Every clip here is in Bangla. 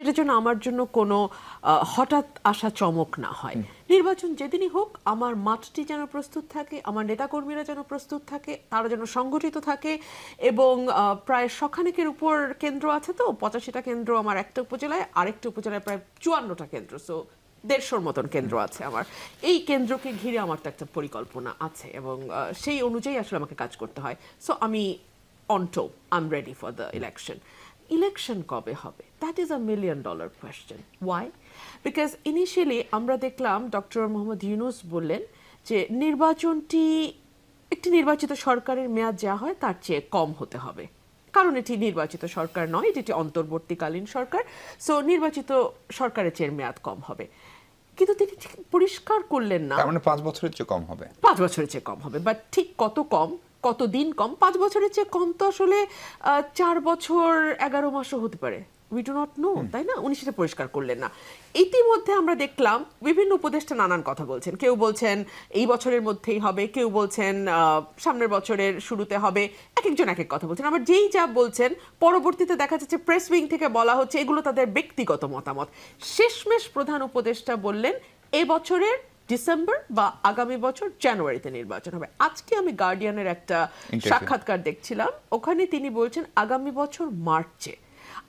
এটার জন্য আমার জন্য কোনো হঠাৎ আসা চমক না হয়। নির্বাচন যেদিনই হোক আমার মাঠটি যেন প্রস্তুত থাকে, আমার নেতাকর্মীরা যেন প্রস্তুত থাকে, তারা যেন সংগঠিত থাকে এবং প্রায় শখানেকের উপর কেন্দ্র আছে, তো 85টা কেন্দ্র আমার একটা উপজেলায়, আরেকটা উপজেলায় প্রায় 54টা কেন্দ্র, সো 150-র মতন কেন্দ্র আছে আমার। এই কেন্দ্রকে ঘিরে আমার তো একটা পরিকল্পনা আছে এবং সেই অনুযায়ী আসলে আমাকে কাজ করতে হয়। সো আমি onto I am ready for the election. Election কবে হবে, that is a $1 million question. Why? Because initially আমরা দেখলাম ডক্টর মোহাম্মদ ইউনূস বললেন যে নির্বাচনটি একটি নির্বাচিত সরকারের মেয়াদ যা হয় তার চেয়ে কম হতে হবে, কারণ এটি নির্বাচিত সরকার নয়, এটি অন্তর্বর্তীকালীন সরকার, সো নির্বাচিত সরকারের চেয়ে মেয়াদ কম হবে। কিন্তু তিনি ঠিক পরিষ্কার করলেন না, তার মানে 5 বছরের চেয়ে কম হবে। 5 বছরের চেয়ে কম হবে, বাট ঠিক কত কম, কতদিন কম? 5 বছরের চেয়ে কম তো আসলে 4 বছর 11 মাসও হতে পারে, উই ডু নট নো, তাই না? উনি সেটা পরিষ্কার করলেন না। ইতিমধ্যে আমরা দেখলাম বিভিন্ন উপদেষ্টা নানান কথা বলছেন, কেউ বলছেন এই বছরের মধ্যেই হবে, কেউ বলছেন সামনের বছরের শুরুতে হবে, এক একজন এক এক কথা বলছেন। আবার যেই যা বলছেন পরবর্তীতে দেখা যাচ্ছে প্রেস উইং থেকে বলা হচ্ছে এগুলো তাদের ব্যক্তিগত মতামত। শেষমেশ প্রধান উপদেষ্টা বললেন এ বছরের ডিসেম্বর বা আগামী বছর জানুয়ারিতে নির্বাচন হবে। আজকে আমি গার্ডিয়ানের একটা সাক্ষাৎকার দেখছিলাম, ওখানে তিনি বলছেন আগামী বছর মার্চে।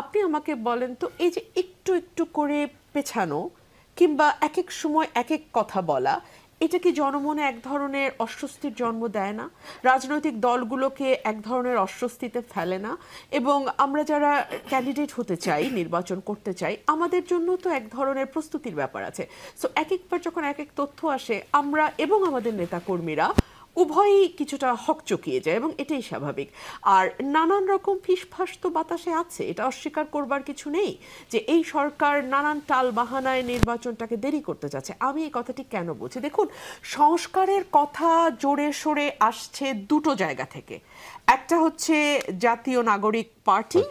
আপনি আমাকে বলেন তো, এই যে একটু একটু করে পেছানো কিংবা এক এক সময় এক এক কথা বলা, এটা কি জনমনে এক ধরনের অস্বস্তির জন্ম দেয় না? রাজনৈতিক দলগুলোকে এক ধরনের অস্বস্তিতে ফেলে না? এবং আমরা যারা ক্যান্ডিডেট হতে চাই, নির্বাচন করতে চাই, আমাদের জন্য তো এক ধরনের প্রস্তুতির ব্যাপার আছে। সো এক একবার যখন এক এক তথ্য আসে, আমরা এবং আমাদের নেতাকর্মীরা উভয়ই কিছুটা হকচকিয়ে যায় এবং এটাই স্বাভাবিক। আর নানান রকম ফিসফাস তো বাতাসে আছে, এটা অস্বীকার করবার কিছু নেই যে এই সরকার নানান টাল বাহানায় নির্বাচনটাকে দেরি করতে চাচ্ছে। আমি এই কথাটি কেন বলছি, দেখুন, সংস্কারের কথা জোরে সোরে আসছে দুটো জায়গা থেকে। একটা হচ্ছে জাতীয় নাগরিক পার্টি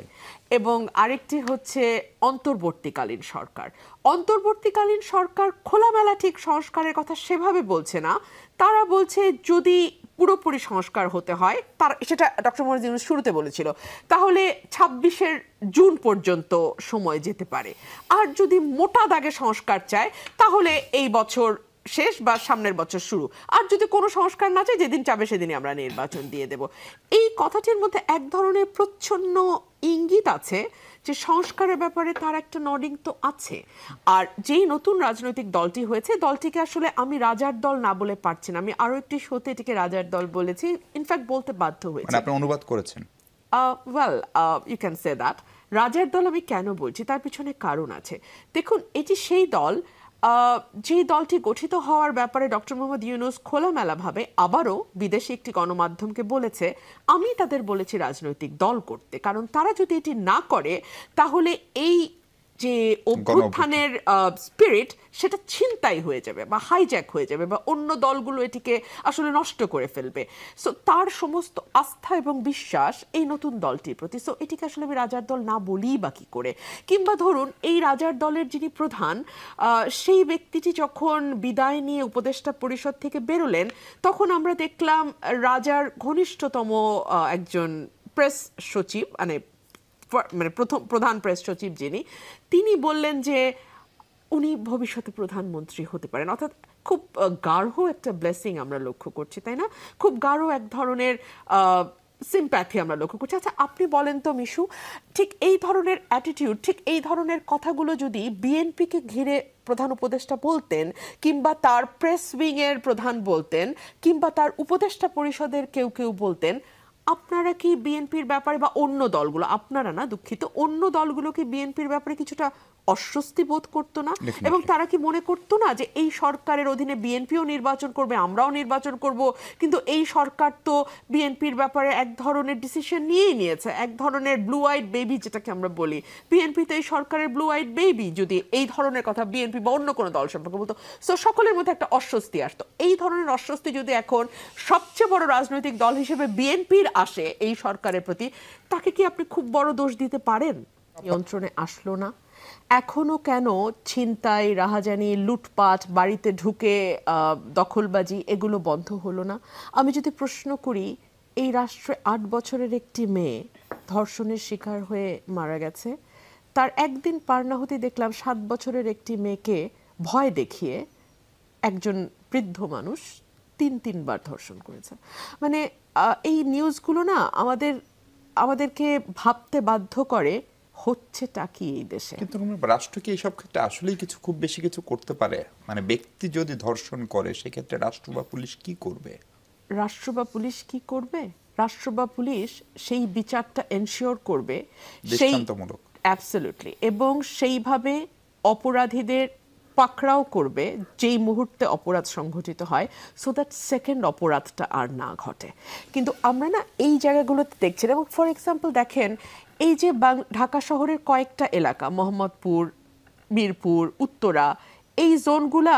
এবং আরেকটি হচ্ছে অন্তর্বর্তীকালীন সরকার। অন্তর্বর্তীকালীন সরকার খোলামেলা ঠিক সংস্কারের কথা সেভাবে বলছে না, তারা বলছে যদি পুরোপুরি সংস্কার হতে হয়, তার সেটা ডক্টর মোহাম্মদ ইউনূস শুরুতে বলেছিল, তাহলে 26 জুন পর্যন্ত সময় যেতে পারে। আর যদি মোটা দাগে সংস্কার চায় তাহলে এই বছর শেষ বা সামনের বছর শুরু। আর যদি কোনো সংস্কার না চাই, যেদিন চাবে সেদিনই আমরা নির্বাচন দিয়ে দেব। এই কথাটির মধ্যে এক ধরনের প্রচ্ছন্ন ইঙ্গিত আছে যে সংস্কারের ব্যাপারে তার একটা নডিং তো আছে। আর যেই নতুন রাজনৈতিক দলটি হয়েছে, দলটিকে আসলে আমি রাজার দল না বলে পারছি না, আমি আরো একটি শোতে এটিকে রাজার দল বলেছি, ইনফ্যাক্ট বলতে বাধ্য হয়েছি। মানে আপনি অনুবাদ করেছেন? Well, you can say that. রাজার দল আমি কেন বলছি তার পিছনে কারণ আছে। দেখুন, এটি সেই দল যে দলটি গঠিত হওয়ার ব্যাপারে ডক্টর মোহাম্মদ ইউনূস খোলামেলাভাবে আবারও বিদেশি একটি গণমাধ্যমকে বলেছে আমি তাদের বলেছি রাজনৈতিক দল করতে, কারণ তারা যদি এটি না করে তাহলে এই যে অভ্যুত্থানের স্পিরিট সেটা ছিনতাই হয়ে যাবে বা হাইজ্যাক হয়ে যাবে বা অন্য দলগুলো এটিকে আসলে নষ্ট করে ফেলবে। সো তার সমস্ত আস্থা এবং বিশ্বাস এই নতুন দলটির প্রতি। সো এটিকে আসলে আমি রাজার দল না বলি বা কি করে? কিংবা ধরুন এই রাজার দলের যিনি প্রধান, সেই ব্যক্তিটি যখন বিদায় নিয়ে উপদেষ্টা পরিষদ থেকে বেরোলেন, তখন আমরা দেখলাম রাজার ঘনিষ্ঠতম একজন প্রেস সচিব, মানে প্রধান প্রেস সচিব যিনি, তিনি বললেন যে উনি ভবিষ্যতে প্রধানমন্ত্রী হতে পারেন। অর্থাৎ খুব গাঢ় একটা ব্লেসিং আমরা লক্ষ্য করছি, তাই না? খুব গাঢ় এক ধরনের সিম্প্যাথি আমরা লক্ষ্য করছি। আচ্ছা, আপনি বলেন তো মিশু, ঠিক এই ধরনের অ্যাটিটিউড, ঠিক এই ধরনের কথাগুলো যদি বিএনপিকে ঘিরে প্রধান উপদেষ্টা বলতেন, কিংবা তার প্রেস উইংয়ের প্রধান বলতেন, কিংবা তার উপদেষ্টা পরিষদের কেউ কেউ বলতেন, আপনারা কি বিএনপির ব্যাপারে, বা অন্য দলগুলো, আপনারা না দুঃখিত, অন্য দলগুলো কি বিএনপির ব্যাপারে কিছুটা অস্বস্তি বোধ করতো না? এবং তারা কি মনে করতো না যে এই সরকারের অধীনে বিএনপিও নির্বাচন করবে, আমরাও নির্বাচন করব, কিন্তু এই সরকার তো বিএনপির ব্যাপারে এক ধরনের ডিসিশন নিয়েই নিয়েছে, এক ধরনের ব্লু আইড বেবি যেটাকে আমরা বলি, বিএনপি তো এই সরকারের ব্লু আইড বেবি, যদি এই ধরনের কথা বিএনপি বা অন্য কোনো দল সম্পর্কে বলতো, সো সকলের মধ্যে একটা অস্বস্তি আসতো। এই ধরনের অস্বস্তি যদি এখন সবচেয়ে বড় রাজনৈতিক দল হিসেবে বিএনপির আসে এই সরকারের প্রতি, তাকে কি আপনি খুব বড় দোষ দিতে পারেন? নিয়ন্ত্রণে আসলো না, এখনো কেন ছিনতাই, রাহাজানি, লুটপাট, বাড়িতে ঢুকে দখলবাজি, এগুলো বন্ধ হলো না? আমি যদি প্রশ্ন করি, এই রাষ্ট্রে 8 বছরের একটি মেয়ে ধর্ষণের শিকার হয়ে মারা গেছে, তার একদিন পার না হতে দেখলাম 7 বছরের একটি মেয়েকে ভয় দেখিয়ে একজন বৃদ্ধ মানুষ 3বার ধর্ষণ করেছে। মানে এই নিউজগুলো না আমাদেরকে ভাবতে বাধ্য করে হচ্ছেটা কি এই দেশে। কিন্তু রাষ্ট্র কি এইসব ক্ষেত্রে আসলেই খুব বেশি কিছু করতে পারে? মানে ব্যক্তি যদি ধর্ষণ করে সেক্ষেত্রে রাষ্ট্র বা পুলিশ কি করবে? রাষ্ট্র বা পুলিশ কি করবে? রাষ্ট্র বা পুলিশ সেই বিচারটা এনশিওর করবে, সেই দৃষ্টান্তমূলক, অ্যাবসলিউটলি, এবং সেইভাবে অপরাধীদের পাকড়াও করবে যেই মুহূর্তে অপরাধ সংঘটিত হয়, সো দ্যাট সেকেন্ড অপরাধটা আর না ঘটে। কিন্তু আমরা না এই জায়গাগুলোতে দেখছি। এবং ফর এক্সাম্পল দেখেন, এই যে ঢাকা শহরের কয়েকটা এলাকা, মোহাম্মদপুর, মিরপুর, উত্তরা, এই জোনগুলা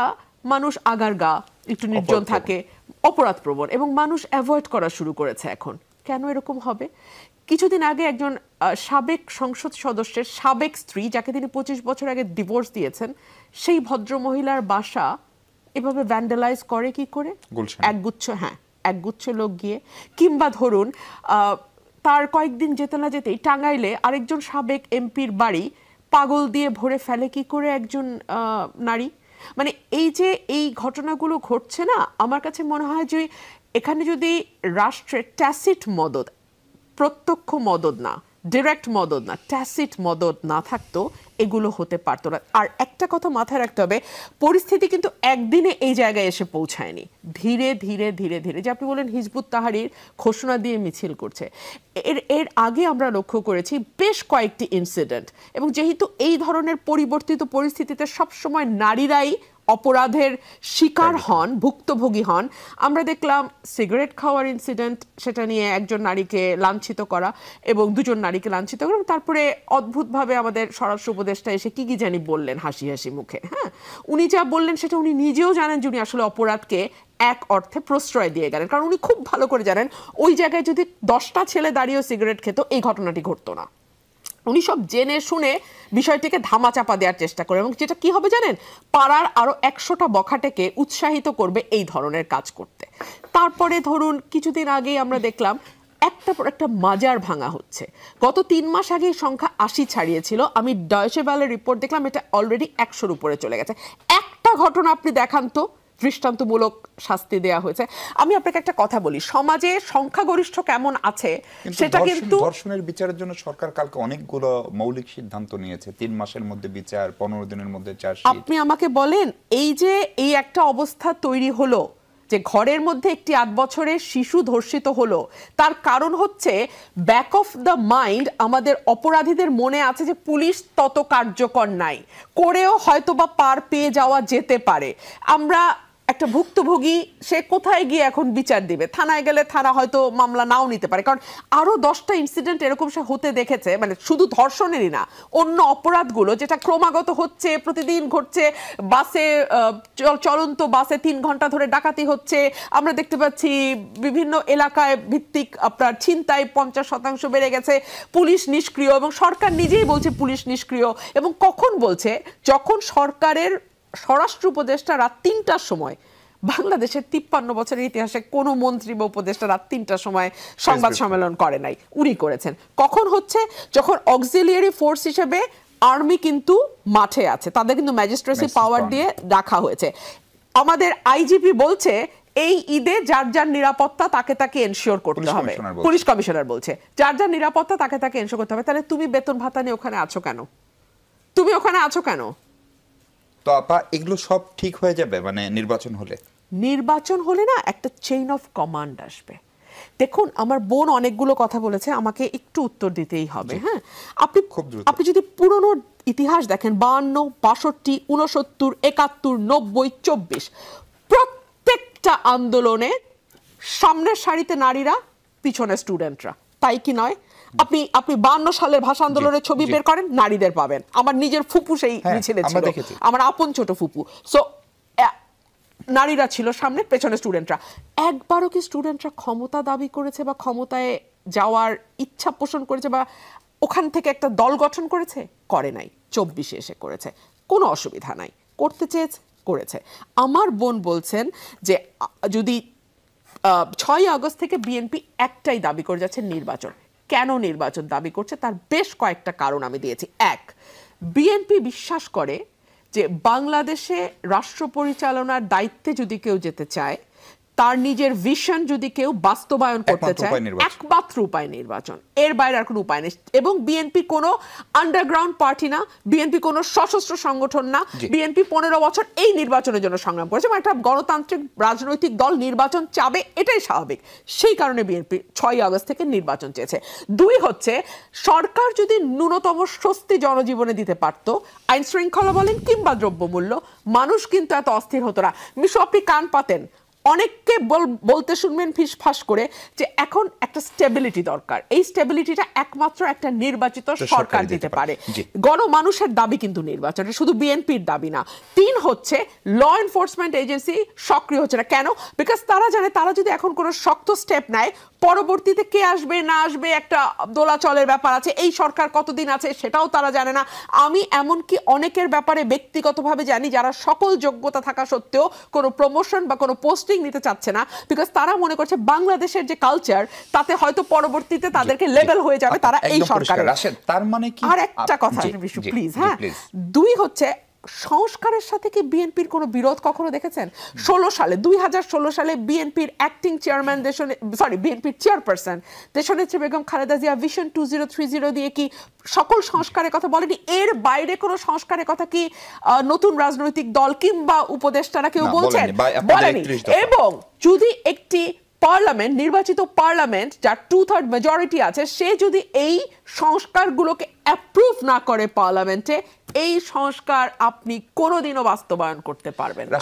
মানুষ আগারগা, একটু নির্জন থাকে, অপরাধ প্রবণ, এবং মানুষ অ্যাভয়েড করা শুরু করেছে এখন। কেন এরকম হবে? কিছুদিন আগে একজন সাবেক সংসদ সদস্যের সাবেক স্ত্রী, যাকে তিনি 25 বছর আগে ডিভোর্স দিয়েছেন, সেই ভদ্র মহিলার বাসা এভাবে ভ্যান্ডালাইজ করে কি করে? একগুচ্ছ লোক গিয়ে। কিংবা ধরুন তার কয়েকদিন যেতে না যেতেই টাঙ্গাইলে আরেকজন সাবেক এমপির বাড়ি পাগল দিয়ে ভরে ফেলে কি করে একজন নারী। মানে এই যে এই ঘটনাগুলো ঘটছে না, আমার কাছে মনে হয় যে এখানে যদি রাষ্ট্রের ট্যাসিট মদদ, প্রত্যক্ষ মদদ না, ডিরেক্ট মদদ না, ট্যাসিট মদদ না থাকতো, এগুলো হতে পারতো না। আর একটা কথা মাথায় রাখতে হবে, পরিস্থিতি কিন্তু একদিনে এই জায়গায় এসে পৌঁছায়নি। ধীরে ধীরে ধীরে ধীরে, যে আপনি বলেন হিজবুত তাহরির ঘোষণা দিয়ে মিছিল করছে, এর আগে আমরা লক্ষ্য করেছি বেশ কয়েকটি ইনসিডেন্ট। এবং যেহেতু এই ধরনের পরিবর্তিত পরিস্থিতিতে সবসময় নারীরাই অপরাধের শিকার হন, ভুক্তভোগী হন, আমরা দেখলাম সিগারেট খাওয়ার ইনসিডেন্ট, সেটা নিয়ে একজন নারীকে লাঞ্ছিত করা এবং 2জন নারীকে লাঞ্ছিত করা, তারপরে অদ্ভুতভাবে আমাদের স্বরাষ্ট্র উপদেষ্টা এসে কি জানি বললেন হাসি হাসি মুখে। হ্যাঁ, উনি যা বললেন সেটা উনি নিজেও জানেন যে উনি আসলে অপরাধকে এক অর্থে প্রশ্রয় দিয়ে গেলেন, কারণ উনি খুব ভালো করে জানেন ওই জায়গায় যদি 10টা ছেলে দাঁড়িয়েও সিগারেট খেত, এই ঘটনাটি ঘটতো না। উনি সব জেনে শুনে বিষয়টিকে ধামাচাপা দেওয়ার চেষ্টা করে, এবং যেটা কি হবে জানেন, পাড়ার আরো 100টা বখাটেকে উৎসাহিত করবে এই ধরনের কাজ করতে। তারপরে ধরুন কিছুদিন আগেই আমরা দেখলাম একটা পর একটা মাজার ভাঙা হচ্ছে। গত 3 মাস আগে সংখ্যা 80 ছাড়িয়েছিল। আমি ডয়েচে ভেলের রিপোর্ট দেখলাম, এটা অলরেডি 100-র উপরে চলে গেছে। একটা ঘটনা আপনি দেখান তো দৃষ্টান্তমূলক শাস্তি দেয়া হয়েছে। আমি আপনাকে একটা কথা বলি, সমাজে সংখ্যাগরিষ্ঠ কেমন আছে সেটা কিন্তু ধর্ষণের বিচারের জন্য সরকার কালকে অনেকগুলো মৌলিক সিদ্ধান্ত নিয়েছে। 3 মাসের মধ্যে বিচার, 15 দিনের মধ্যে চার্জশিট। আপনি আমাকে বলেন, এই যে এই একটা অবস্থা তৈরি হলো যে ঘরের মধ্যে একটি 8 বছরের শিশু ধর্ষিত হলো, তার কারণ হচ্ছে ব্যাক অফ দ্য মাইন্ড আমাদের অপরাধীদের মনে আছে যে পুলিশ তত কার্যকর নাই, করেও হয়তোবা পার পেয়ে যাওয়া যেতে পারে। আমরা একটা ভুক্তভোগী, সে কোথায় গিয়ে এখন বিচার দিবে? থানায় গেলে থানা হয়তো মামলা নাও নিতে পারে, কারণ আরো 10টা ইনসিডেন্ট এরকম সে হতে দেখেছে। মানে শুধু ধর্ষণেরই না, অন্য অপরাধগুলো যেটা ক্রমাগত হচ্ছে, প্রতিদিন ঘটছে। বাসে, চলন্ত বাসে 3 ঘন্টা ধরে ডাকাতি হচ্ছে। আমরা দেখতে পাচ্ছি বিভিন্ন এলাকায় ভিত্তিক আপনার ছিনতাই 50% বেড়ে গেছে। পুলিশ নিষ্ক্রিয়, এবং সরকার নিজেই বলছে পুলিশ নিষ্ক্রিয়। এবং কখন বলছে? যখন সরকারের স্বরাষ্ট্র উপদেষ্টা রাত 3টার সময়, বাংলাদেশের 53 বছরের ইতিহাসে কোনো মন্ত্রী বা উপদেষ্টা রাত 3টার সময় সংবাদ সম্মেলন করে নাই, উনি করেছেন। কখন হচ্ছে? যখন অক্সিলিয়ারি ফোর্স হিসেবে আর্মি কিন্তু মাঠে আছে, তাদের কিন্তু ম্যাজিস্ট্রেসি পাওয়ার দিয়ে রাখা হয়েছে। আমাদের আইজিপি বলছে এই ঈদে যার যার নিরাপত্তা তাকে তাকে এনশিওর করতে হবে। পুলিশ কমিশনার বলছে যার যার নিরাপত্তা তাকে তাকে এনশিওর করতে হবে। তাহলে তুমি বেতন ভাতা নিয়ে ওখানে আছো কেন? তুমি ওখানে আছো কেন? তো আপা, এগুলো সব ঠিক হয়ে যাবে মানে নির্বাচন হলে? নির্বাচন হলে না একটা চেইন অফ কমান্ড আসবে। দেখুন, আমার বোন অনেকগুলো কথা বলেছে, আমাকে একটু উত্তর দিতেই হবে। হ্যাঁ, আপনি যদি পুরনো ইতিহাস দেখেন, 52, 62, 69, 71, 90, 24, প্রত্যেকটা আন্দোলনে সামনের সারিতে নারীরা, পিছনে স্টুডেন্টরা, তাই কি নয়? আপনি 52 সালের ভাষা আন্দোলনের ছবি বের করেন, নারীদের পাবেন। আমার নিজের ফুপু সেই মিছিলে ছিল, আমার আপন ছোট ফুপু। সো নারীরা ছিল সামনে, পেছনে স্টুডেন্টরা। একবারও কি স্টুডেন্টরা ক্ষমতা দাবি করেছে বা ক্ষমতায় যাওয়ার ইচ্ছা পোষণ করেছে বা ওখান থেকে একটা দল গঠন করেছে? করে নাই। 24-এ এসে করেছে, কোনো অসুবিধা নাই। করতে চেয়েছে, করেছে। আমার বোন বলছেন যে যদি 6ই আগস্ট থেকে বিএনপি একটাই দাবি করে যাচ্ছে, নির্বাচন। কেন নির্বাচন দাবি করছে তার বেশ কয়েকটা কারণ আমি দিয়েছি। এক, বিএনপি বিশ্বাস করে যে বাংলাদেশে রাষ্ট্র পরিচালনার দায়িত্বে যদি কেউ যেতে চায়, তার নিজের ভিশন যদি কেউ বাস্তবায়ন করতে চায়, একমাত্র উপায় নির্বাচন, এর বাইরে আর কোনো উপায় নেই। এবং বিএনপি কোনো আন্ডারগ্রাউন্ড পার্টি না, বিএনপি কোনো সশস্ত্র সংগঠন না, বিএনপি 15 বছর এই নির্বাচনের জন্য সংগ্রাম করেছে এবং একটা গণতান্ত্রিক রাজনৈতিক দল নির্বাচন চাবে, এটাই স্বাভাবিক। সেই কারণে বিএনপি 6 আগস্ট থেকে নির্বাচন চেয়েছে। দুই হচ্ছে, সরকার যদি ন্যূনতম স্বস্তি জনজীবনে দিতে পারতো, আইন শৃঙ্খলা বলেন কিংবা দ্রব্যমূল্য, মানুষ কিন্তু এত অস্থির হতো না। মিশু, আপনি কান পাতেন, অনেককে বলতে শুনবেন ফিসফাস করে যে এখন একটা স্টেবিলিটি দরকার, এই স্টেবিলিটিটা একমাত্র একটা নির্বাচিত সরকার দিতে পারে। গণমানুষের দাবি কিন্তু নির্বাচন, শুধু বিএনপির দাবি না। 3 হচ্ছে, ল এনফোর্সমেন্ট এজেন্সি সক্রিয় হচ্ছে না। কেন? বিকজ তারা জানে তারা যদি এখন কোনো শক্ত স্টেপ নেয়, পরবর্তীতে কে আসবে না আসবে একটা দোলাচলের ব্যাপার আছে, এই সরকার কতদিন আছে সেটাও তারা জানে না। আমি এমনকি অনেকের ব্যাপারে ব্যক্তিগতভাবে জানি যারা সকল যোগ্যতা থাকা সত্ত্বেও কোনো প্রমোশন বা কোনো পোস্টিং নিতে চাচ্ছে না, বিকজ তারা মনে করছে বাংলাদেশের যে কালচার তাতে হয়তো পরবর্তীতে তাদেরকে লেভেল হয়ে যাবে তারা এই সরকারের। তার মানে কি, আর একটা কথা বিশু প্লিজ, হ্যাঁ, 2 হচ্ছে, সংস্কারের সাথে কি বিএনপির কোনো বিরোধ কখনো দেখেছেন? 2016 সালে বিএনপির অ্যাক্টিং চেয়ারম্যান বিএনপির চেয়ারপারসন দেশনেত্রী বেগম খালেদা জিয়া ভিশন 2030 দিয়ে কি সকল সংস্কারের কথা বলেনি? এর বাইরে কোনো সংস্কারের কথা কি নতুন রাজনৈতিক দল কিংবা উপদেষ্টারা কেউ বলছেন? বলেনি। এবং যদি একটি পার্লামেন্ট, নির্বাচিত পার্লামেন্ট যার 2/3 মেজরিটি আছে, সে যদি এই সংস্কারগুলোকে অ্যাপ্রুভ না করে পার্লামেন্টে, এই সংস্কার আপনি কোনোদিনও বাস্তবায়ন করতে পারবেন না।